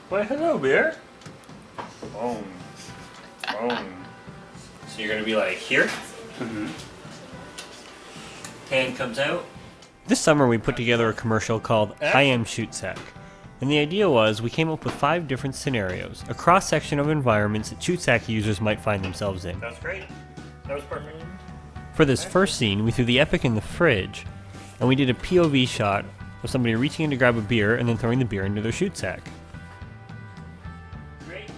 Why, hello, bear. Boom. Boom. So you're gonna be like here? Mm-hmm. Hand comes out. This summer we put together a commercial called I Am Shoot Sack. And the idea was we came up with 5 different scenarios, a cross-section of environments that Shoot Sack users might find themselves in. That was great. That was perfect. For this first scene, we threw the Epic in the fridge, and we did a POV shot of somebody reaching in to grab a beer and then throwing the beer into their shoot sack. Great.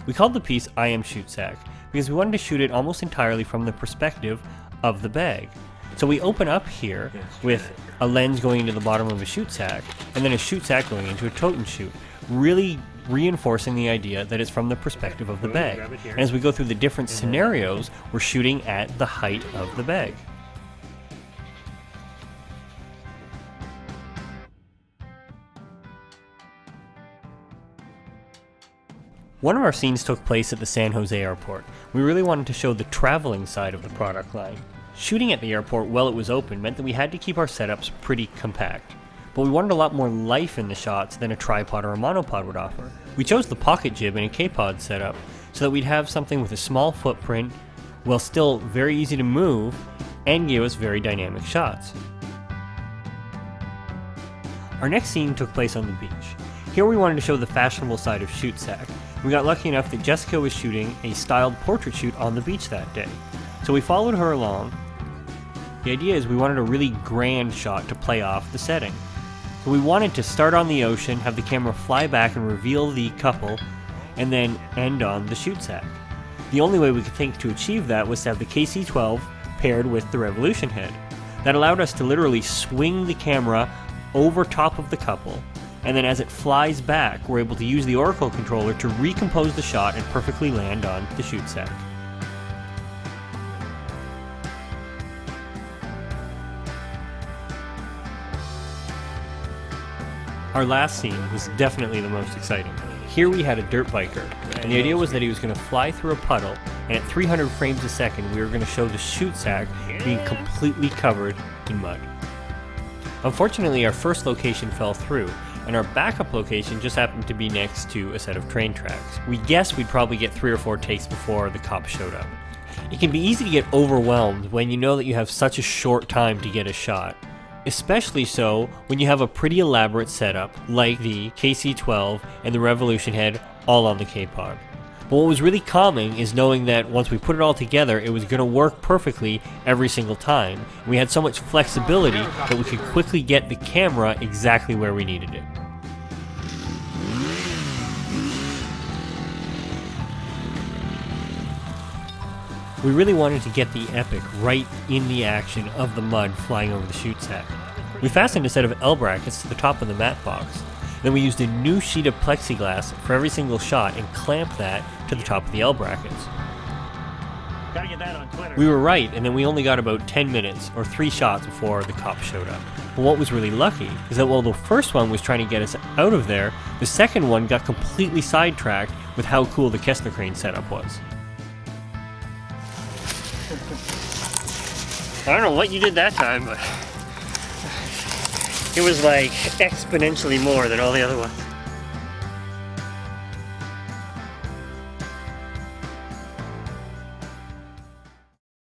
We called the piece I Am Shoot Sack because we wanted to shoot it almost entirely from the perspective of the bag. So we open up here with a lens going into the bottom of a shoot sack, and then a shoot sack going into a tote and shoot, really reinforcing the idea that it's from the perspective of the bag. And as we go through the different scenarios, we're shooting at the height of the bag. One of our scenes took place at the San Jose airport. We really wanted to show the traveling side of the product line. Shooting at the airport while it was open meant that we had to keep our setups pretty compact. But we wanted a lot more life in the shots than a tripod or a monopod would offer. We chose the pocket jib and a K-pod setup so that we'd have something with a small footprint while still very easy to move and gave us very dynamic shots. Our next scene took place on the beach. Here we wanted to show the fashionable side of Shoot Sack. We got lucky enough that Jessica was shooting a styled portrait shoot on the beach that day. So we followed her along. The idea is we wanted a really grand shot to play off the setting. So we wanted to start on the ocean, have the camera fly back and reveal the couple, and then end on the shoot sack. The only way we could think to achieve that was to have the KC-12 paired with the Revolution head. That allowed us to literally swing the camera over top of the couple, and then as it flies back, we're able to use the Oracle controller to recompose the shot and perfectly land on the shoot sack. Our last scene was definitely the most exciting. Here we had a dirt biker, and the idea was that he was going to fly through a puddle, and at 300 frames a second we were going to show the shoot sack being completely covered in mud. Unfortunately, our first location fell through, and our backup location just happened to be next to a set of train tracks. We guessed we'd probably get 3 or 4 takes before the cops showed up. It can be easy to get overwhelmed when you know that you have such a short time to get a shot. Especially so when you have a pretty elaborate setup like the KC-12 and the Revolution head all on the K-pod. But what was really calming is knowing that once we put it all together, it was going to work perfectly every single time. And we had so much flexibility that we could quickly get the camera exactly where we needed it. We really wanted to get the Epic right in the action of the mud flying over the shoot sack. We fastened a set of L brackets to the top of the matte box. Then we used a new sheet of plexiglass for every single shot and clamped that to the top of the L brackets. Gotta get that on Twitter. We were right, and then we only got about 10 minutes or 3 shots before the cops showed up. But what was really lucky is that while the first one was trying to get us out of there, the second one got completely sidetracked with how cool the Kessler crane setup was. I don't know what you did that time, but it was like exponentially more than all the other ones.